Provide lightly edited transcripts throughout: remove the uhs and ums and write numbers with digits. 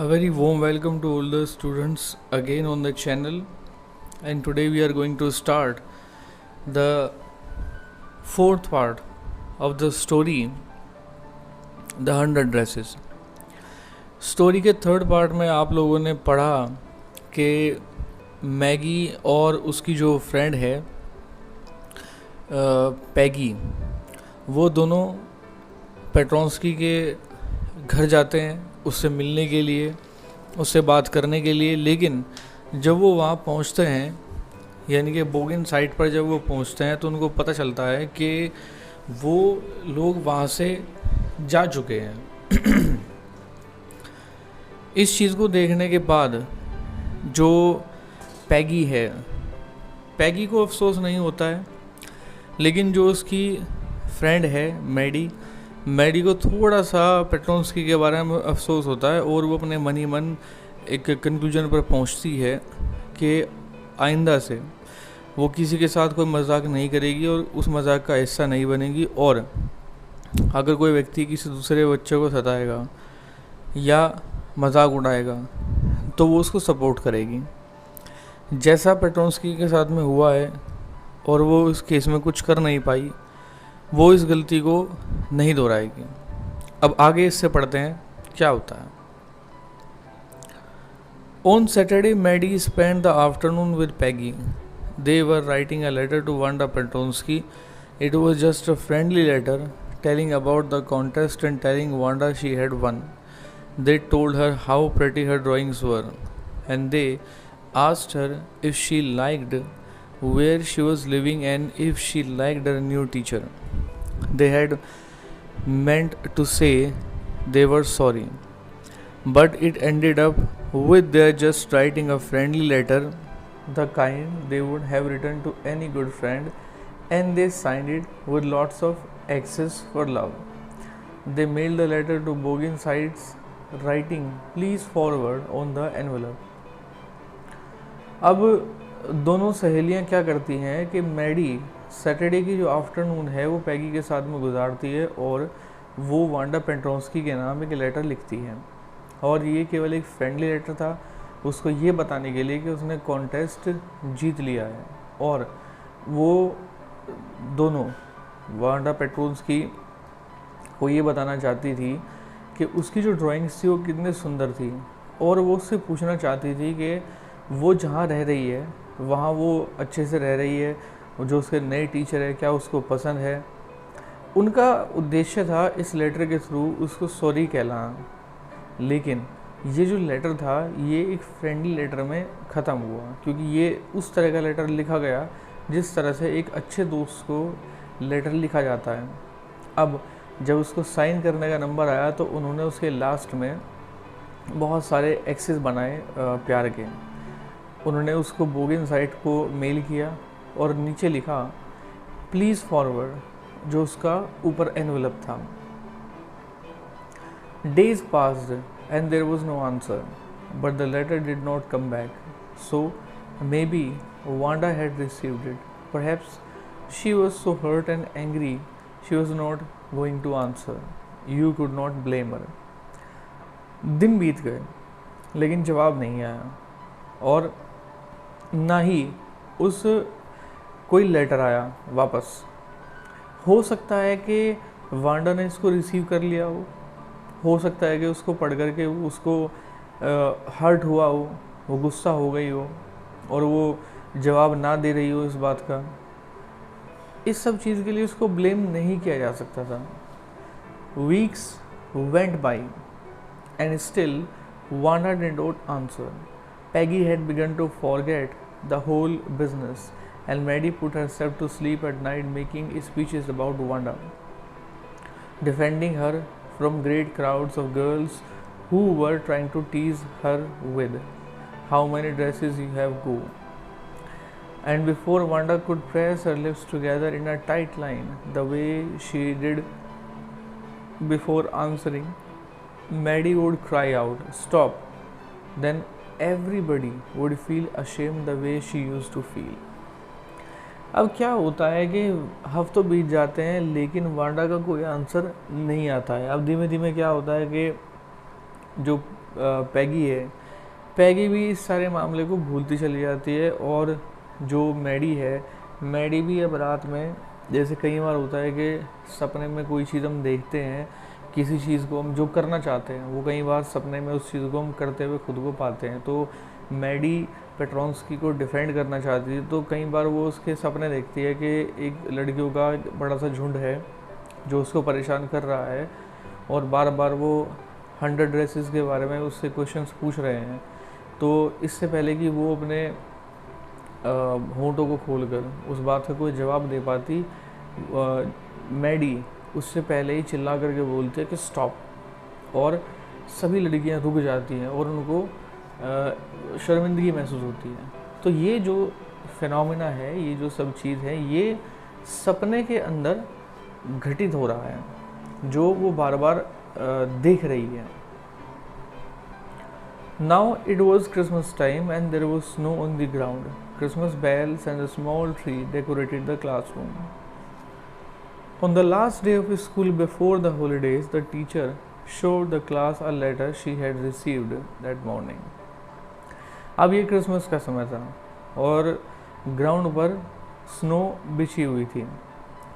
A very warm welcome to all the students again on the channel, and today we are going to start the fourth part of the story The 100 Dresses. Story के third part में आप लोगों ने पढ़ा कि Maggi और उसकी जो फ्रेंड है पैगी, वो दोनों पेट्रोंस्की के घर जाते हैं उससे मिलने के लिए, उससे बात करने के लिए। लेकिन जब वो वहाँ पहुँचते हैं, यानी कि बोगिन साइट पर जब वो पहुँचते हैं, तो उनको पता चलता है कि वो लोग वहाँ से जा चुके हैं। इस चीज़ को देखने के बाद जो पैगी है, पैगी को अफसोस नहीं होता है, लेकिन जो उसकी फ्रेंड है मैडी को थोड़ा सा पेट्रोंस्की के बारे में अफसोस होता है, और वो अपने मन ही मन एक कंक्लूजन पर पहुंचती है कि आइंदा से वो किसी के साथ कोई मजाक नहीं करेगी और उस मजाक का हिस्सा नहीं बनेगी, और अगर कोई व्यक्ति किसी दूसरे बच्चे को सताएगा या मजाक उड़ाएगा तो वो उसको सपोर्ट करेगी। जैसा पेट्रोंस्की के साथ में हुआ है और वो इस केस में कुछ कर नहीं पाई, वो इस गलती को नहीं दोहराएगी। अब आगे इससे पढ़ते हैं क्या होता है। On Saturday Maddy spend the afternoon with Peggy. They were writing a letter to Wanda Petronsky. It was just a friendly letter telling about the contest and telling Wanda she had won. They told her how pretty her drawings were, and they asked her if she liked where she was living and if she liked her new teacher. They had meant to say they were sorry, but it ended up with their just writing a friendly letter, the kind they would have written to any good friend, and they signed it with lots of X's for love. They mailed the letter to Bogin Sites, writing please forward on the envelope. अब दोनों सहेलियां क्या करती हैं कि Maddie Saturday की जो afternoon है वो पैगी के साथ में गुजारती है, और वो वांडा पेट्रोंस्की के नाम एक लेटर लिखती है, और ये केवल एक फ्रेंडली लेटर था उसको ये बताने के लिए कि उसने कॉन्टेस्ट जीत लिया है। और वो दोनों वांडा पेट्रोंस्की को ये बताना चाहती थी कि उसकी जो ड्राइंग्स थी वो कितनी सुंदर थी, और वो उससे पूछना चाहती थी कि वो जहाँ रह रही है वहाँ वो अच्छे से रह रही है, जो उसके नए टीचर है क्या उसको पसंद है। उनका उद्देश्य था इस लेटर के थ्रू उसको सॉरी कहलाना, लेकिन ये जो लेटर था ये एक फ्रेंडली लेटर में ख़त्म हुआ, क्योंकि ये उस तरह का लेटर लिखा गया जिस तरह से एक अच्छे दोस्त को लेटर लिखा जाता है। अब जब उसको साइन करने का नंबर आया तो उन्होंने उसके लास्ट में बहुत सारे एक्सेस बनाए प्यार के। उन्होंने उसको बोगिन साइट को मेल किया और नीचे लिखा प्लीज़ फॉरवर्ड, जो उसका ऊपर एनवेलप था। Days passed and there was no answer, but the letter did not come back. So maybe Wanda had received it. Perhaps she was so hurt and angry she was not going to answer. You could not blame her. दिन बीत गए लेकिन जवाब नहीं आया, और ना ही उस कोई लेटर आया वापस। हो सकता है कि वांडा ने इसको रिसीव कर लिया हो सकता है कि उसको पढ़ कर के उसको हर्ट हुआ हो, वो गुस्सा हो गई हो और वो जवाब ना दे रही हो इस बात का। इस सब चीज़ के लिए उसको ब्लेम नहीं किया जा सकता था। Weeks went by and still Wanda did not answer. Peggy had begun to forget the whole business, and Maddie put herself to sleep at night making speeches about Wanda, defending her from great crowds of girls who were trying to tease her with how many dresses you have go. And before Wanda could press her lips together in a tight line the way she did before answering, Maddie would cry out, "Stop!" Then everybody would feel ashamed the way she used to feel. अब क्या होता है कि हफ्तों बीत जाते हैं लेकिन वांडा का कोई आंसर नहीं आता है। अब धीमे धीमे क्या होता है कि जो पैगी है, पैगी भी इस सारे मामले को भूलती चली जाती है। और जो मैडी है, मैडी भी अब रात में, जैसे कई बार होता है कि सपने में कोई चीज़ हम देखते हैं, किसी चीज़ को हम जो करना चाहते हैं वो कई बार सपने में उस चीज़ को हम करते हुए खुद को पाते हैं। तो मैडी पेट्रोंस्की को डिफेंड करना चाहती है, तो कई बार वो उसके सपने देखती है कि एक लड़कियों का एक बड़ा सा झुंड है जो उसको परेशान कर रहा है और बार बार वो 100 ड्रेसेस के बारे में उससे क्वेश्चंस पूछ रहे हैं। तो इससे पहले कि वो अपने होंठों को खोलकर उस बात का कोई जवाब दे पाती, मैडी उससे पहले ही चिल्ला करके बोलती है कि स्टॉप, और सभी लड़कियां रुक जाती हैं और उनको शर्मिंदगी महसूस होती है। तो ये जो फिनोमिना है, ये जो सब चीज़ है, ये सपने के अंदर घटित हो रहा है जो वो बार बार देख रही है। Now it was Christmas time and there was snow on the ground. Christmas bells and a small tree decorated the classroom. On the last day of school before the holidays, the teacher showed the class a letter she had received that morning. अब ये Christmas का समय था और ground पर snow बिछी हुई थी।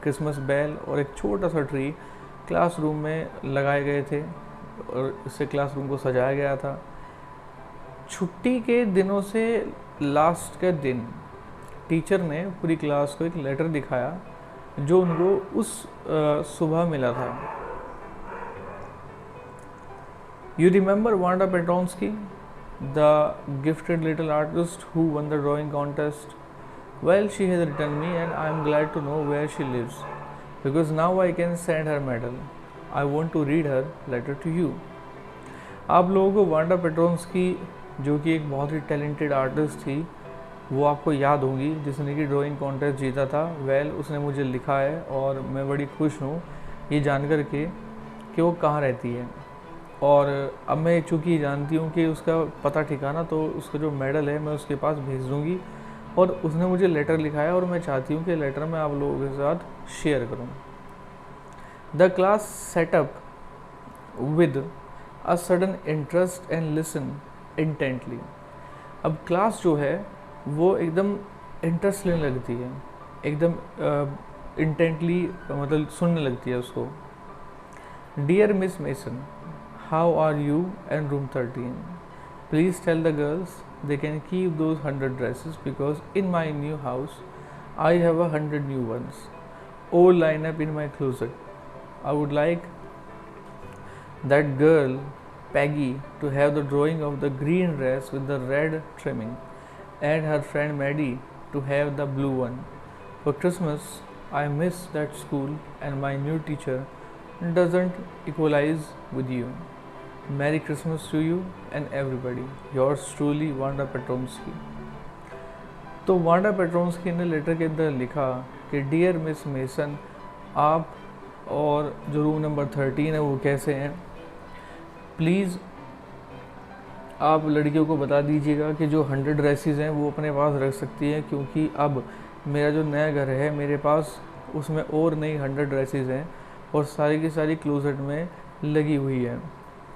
क्रिसमस बेल और एक छोटा सा ट्री क्लासरूम में लगाए गए थे और इससे क्लासरूम को सजाया गया था। छुट्टी के दिनों से लास्ट के दिन टीचर ने पूरी क्लास को एक लेटर दिखाया जो उनको उस सुबह मिला था। You remember Wanda Petronski, the gifted little artist who won the drawing contest? Well, she has written me and I am glad to know where she lives because now I can send her medal. I want to read her letter to you. आप लोगों को Wanda पेट्रोंस्की, जो कि एक बहुत ही talented artist थी, वो आपको याद होगी, जिसने कि ड्राइंग कॉन्टेस्ट जीता था। उसने मुझे लिखा है और मैं बड़ी खुश हूँ ये जानकर के कि वो कहाँ रहती है। और अब मैं चूँकि जानती हूँ कि उसका पता ठिकाना, तो उसका जो मेडल है मैं उसके पास भेज दूँगी। और उसने मुझे लेटर लिखा है और मैं चाहती हूँ कि लेटर मैं आप लोगों के साथ शेयर करूँ। The class setup with a sudden interest and listen intently. अब क्लास जो है वो एकदम इंटरेस्ट लेने लगती है, एकदम इंटेंटली मतलब सुनने लगती है उसको। Dear Miss Mason, how are you and room 13? Please tell the girls they can keep those 100 dresses because in my new house I have 100 new ones all lined up in my closet. I would like that girl Peggy to have the drawing of the green dress with the red trimming and her friend Maddie to have the blue one. For Christmas I miss that school and my new teacher doesn't equalize with you. Merry Christmas to you and everybody. Yours truly, Wanda Petronski. तो Wanda पेट्रोंस्की ने letter के अंदर लिखा कि dear Miss mason, आप और जो room number 13 है वो कैसे हैं? प्लीज़ आप लड़कियों को बता दीजिएगा कि जो 100 ड्रेसेस हैं वो अपने पास रख सकती हैं, क्योंकि अब मेरा जो नया घर है मेरे पास उसमें और नई 100 ड्रेसेस हैं और सारी की सारी क्लोजेट में लगी हुई है।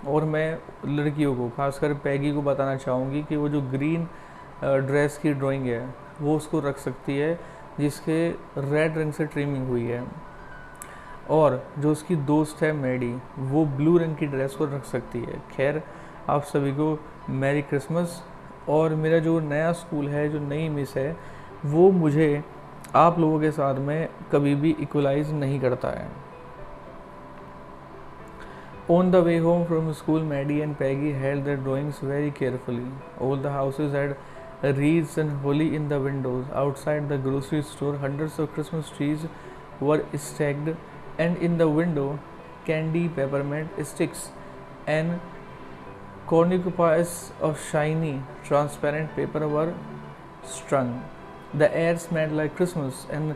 और मैं लड़कियों को, खासकर पैगी को बताना चाहूँगी कि वो जो ग्रीन ड्रेस की ड्राइंग है वो उसको रख सकती है जिसके रेड रंग से ट्रिमिंग हुई है। और जो उसकी दोस्त है मैडी, वो ब्लू रंग की ड्रेस को रख सकती है। खैर, आप सभी को मैरी क्रिसमस। और मेरा जो नया स्कूल है, जो नई मिस है, वो मुझे आप लोगों के साथ में कभी भी इक्वलाइज नहीं करता है। On the way home from school, Maddie and Peggy held their drawings very carefully. All the houses had wreaths and holly in the windows. Outside the grocery store, hundreds of Christmas trees were stacked, and in the window, candy, peppermint sticks, and cornucopias of shiny, transparent paper were strung. The air smelled like Christmas, and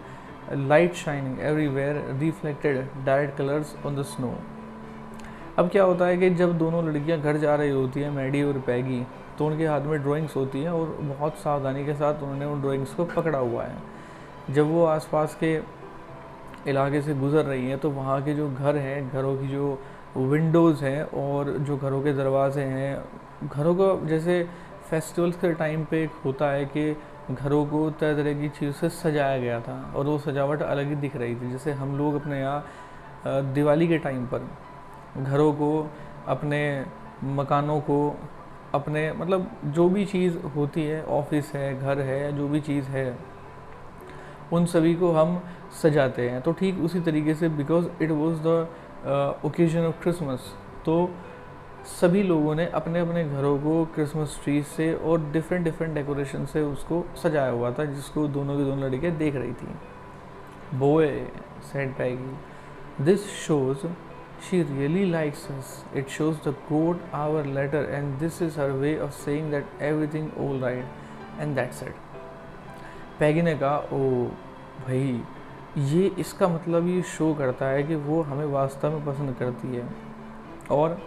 light shining everywhere reflected dyed colors on the snow. अब क्या होता है कि जब दोनों लड़कियां घर जा रही होती हैं, मैडी और पैगी, तो उनके हाथ में ड्राइंग्स होती हैं और बहुत सावधानी के साथ उन्होंने उन ड्राइंग्स को पकड़ा हुआ है। जब वो आसपास के इलाके से गुज़र रही हैं तो वहाँ के जो घर हैं, घरों की जो विंडोज़ हैं और जो घरों के दरवाजे हैं, घरों को जैसे फेस्टिवल्स के टाइम पे एक होता है कि घरों को तरह तरह की चीज़ से सजाया गया था और वो सजावट अलग ही दिख रही थी। जैसे हम लोग अपने यहाँ दिवाली के टाइम पर घरों को, अपने मकानों को, अपने मतलब जो भी चीज़ होती है, ऑफिस है, घर है, जो भी चीज़ है, उन सभी को हम सजाते हैं। तो ठीक उसी तरीके से because it was the occasion of Christmas, तो सभी लोगों ने अपने अपने घरों को क्रिसमस ट्री से और डिफरेंट डिफरेंट डेकोरेशन से उसको सजाया हुआ था, जिसको दोनों की दोनों लड़कियाँ देख रही थी। Boy, said Peggy, this shows she really likes us, it shows the code our letter and this is her way of saying that everything all right and that's it. Peggy ने कहा, ओ भाई, ये इसका मतलब ये शो करता है कि वो हमें वास्तव में पसंद करती है, और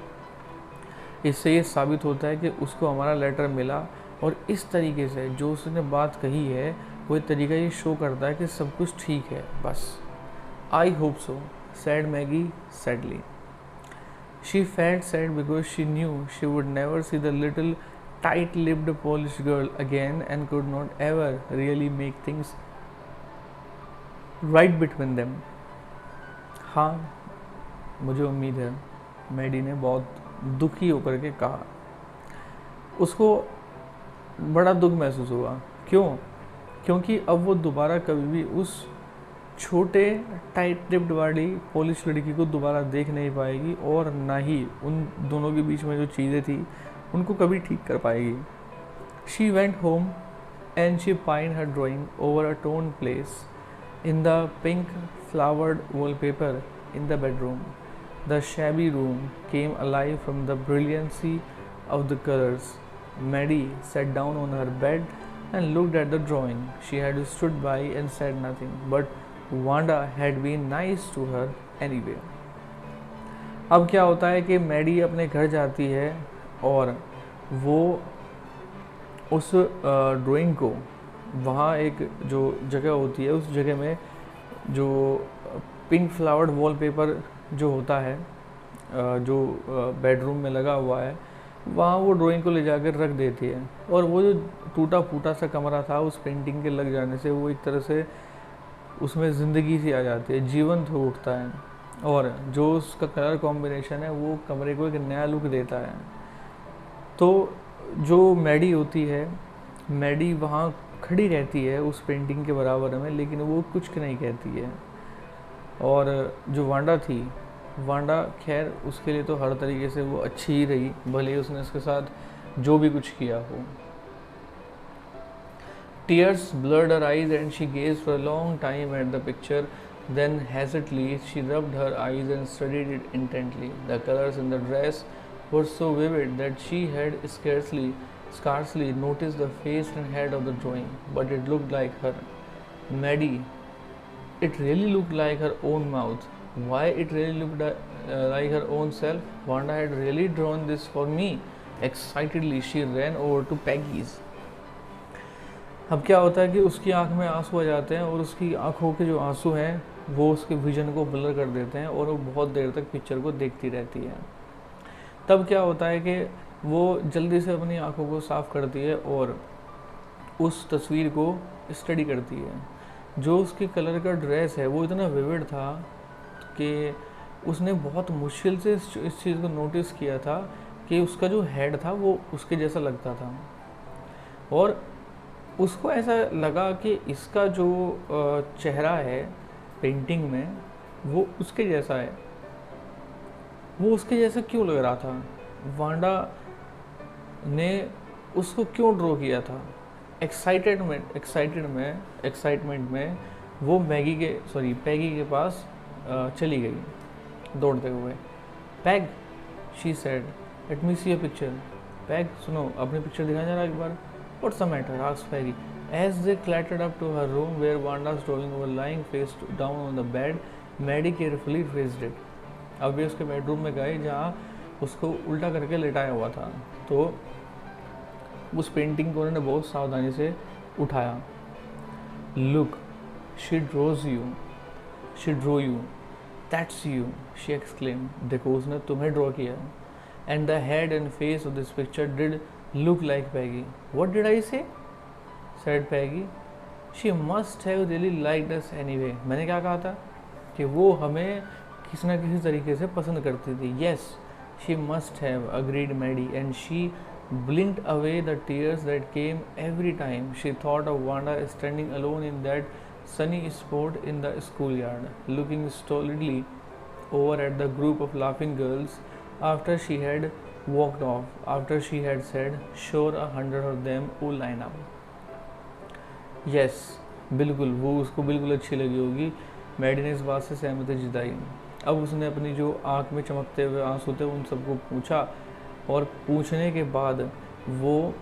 इससे ये साबित होता है कि उसको हमारा लेटर मिला, और इस तरीके से जो उसने बात कही है वो एक तरीका ये शो करता है कि सब कुछ ठीक है बस। I hope so, sad Maggi sadly. She felt sad because she knew she would never see the little tight-lipped Polish girl again and could not ever really make things right between them. हाँ, मुझे उम्मीद है, Maddie ने बहुत दुखी होकर के कहा। उसको बड़ा दुख महसूस हुआ। क्यों? क्योंकि अब वो दोबारा कभी भी उस छोटे टाइट लिप्ड वाली पोलिश लड़की को दोबारा देख नहीं पाएगी, और ना ही उन दोनों के बीच में जो चीज़ें थी उनको कभी ठीक कर पाएगी। She went home and she pine her drawing over a tone place in the pink flowered wallpaper in the bedroom. The shabby room came alive from the brilliancy of the colors. Maddie sat down on her bed and looked at the drawing. She had stood by and said nothing, but Wanda had been nice to her anyway. अब क्या होता है कि Maddie अपने घर जाती है और वो उस ड्राइंग को, वहाँ एक जो जगह होती है उस जगह में जो पिंक फ्लावर्ड वॉलपेपर जो होता है, जो बेडरूम में लगा हुआ है, वहाँ वो ड्राइंग को ले जाकर रख देती है। और वो जो टूटा फूटा सा कमरा था, उस पेंटिंग के लग जाने से वो एक तरह से उसमें ज़िंदगी सी आ जाती है, जीवंत हो उठता है, और जो उसका कलर कॉम्बिनेशन है वो कमरे को एक नया लुक देता है। तो जो मैडी होती है, मैडी वहाँ खड़ी रहती है उस पेंटिंग के बराबर में, लेकिन वो कुछ नहीं कहती है। और जो वांडा थी, वांडा खैर उसके लिए तो हर तरीके से वो अच्छी ही रही, भले ही उसने उसके साथ जो भी कुछ किया हो। Tears blurred her eyes and she gazed for a long time at the picture. Then hesitantly she rubbed her eyes and studied it intently. The colors in the dress were so vivid that she had scarcely noticed the face and head of the drawing, but it looked like her. Maddie, it really looked like her own mouth. Why, it really looked like her own self. Wanda had really drawn this for me. Excitedly she ran over to Peggy's. अब क्या होता है कि उसकी आंख में आंसू आ जाते हैं, और उसकी आंखों के जो आंसू हैं वो उसके विजन को ब्लर कर देते हैं, और वो बहुत देर तक पिक्चर को देखती रहती है। तब क्या होता है कि वो जल्दी से अपनी आंखों को साफ़ करती है और उस तस्वीर को स्टडी करती है। जो उसके कलर का ड्रेस है वो इतना विविड था कि उसने बहुत मुश्किल से इस चीज़ को नोटिस किया था कि उसका जो हेड था वो उसके जैसा लगता था, और उसको ऐसा लगा कि इसका जो चेहरा है पेंटिंग में वो उसके जैसा है। वो उसके जैसा क्यों लग रहा था? वांडा ने उसको क्यों ड्रॉ किया था? एक्साइटमेंट में वो पैगी के पास चली गई दौड़ते हुए। Peg, she said, let me see a picture. Peg, सुनो, अपनी पिक्चर दिखा जरा एक बार। What's the matter? asked Peggy. As they clattered up to her room where Wanda's drawing was lying face down on the bed, Maddie carefully raised it. अब वे उसके bedroom में गए जहाँ उसको उल्टा करके लेटाया हुआ था, तो उस पेंटिंग को उन्होंने बहुत सावधानी से उठाया। Look, she drew you. That's you, she exclaim, देखो उसने तुम्हें ड्रॉ किया, and the head and face of this picture did look like Peggy. What did I say, said Peggy. She must have really liked us anyway. मैंने क्या कहा था कि वो हमें किसी न किसी तरीके से पसंद करती थी. Yes, she must have, agreed Maddy, and she blinked away the tears that came every time she thought of Wanda standing alone in that sunny spot in the schoolyard, looking stolidly over at the group of laughing girls after she had walked off, after she had said, "Sure, 100 of them will line up." Yes, बिल्कुल वो उसको बिल्कुल अच्छी लगी होगी. Maddie ने इस बात से सहमति जताई. अब उसने अपनी जो आँख में चमकते हुए आंसू थे उन सबको पूछा, और पूछने के बाद वो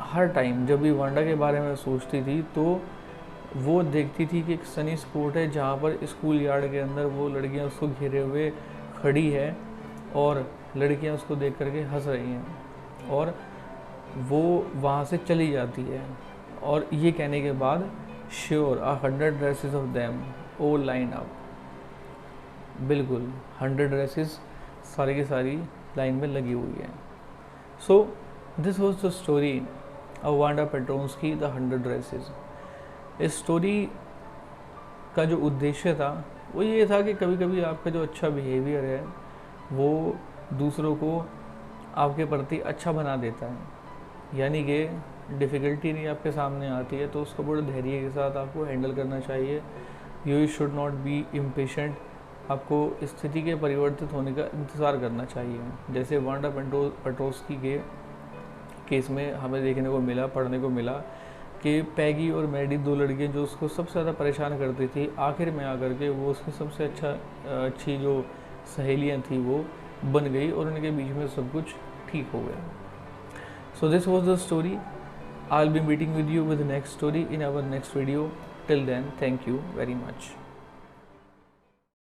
हर टाइम जब भी वांडा के बारे में सोचती थी तो वो देखती थी कि एक सनी स्पॉट है जहाँ पर स्कूल यार्ड के अंदर वो लड़कियाँ उसको घेरे हुए खड़ी है और लड़कियाँ उसको देख करके हंस रही हैं, और वो वहाँ से चली जाती है और ये कहने के बाद, sure 100 dresses of them all line up. बिल्कुल 100 ड्रेसेस सारी की सारी लाइन में लगी हुई है. So this was the story of Wanda Petronski, the 100 dresses. इस स्टोरी का जो उद्देश्य था वो ये था कि कभी कभी आपका जो अच्छा बिहेवियर है वो दूसरों को आपके प्रति अच्छा बना देता है. यानी कि डिफ़िकल्टी नहीं आपके सामने आती है तो उसको बड़े धैर्य के साथ आपको हैंडल करना चाहिए. You should not be impatient. आपको स्थिति के परिवर्तित होने का इंतज़ार करना चाहिए. जैसे वांडा पेट्रोन्स्की के केस में हमें देखने को मिला, पढ़ने को मिला कि पैगी और मैडी, दो लड़कियाँ जो उसको सबसे ज़्यादा परेशान करती थी, आखिर में आकर के वो उसकी सबसे अच्छी जो सहेलियाँ थी वो बन गई और उनके बीच में सब कुछ ठीक हो गया. So this was the story. I will be meeting with you with next story in our next video. Till then, thank you very much.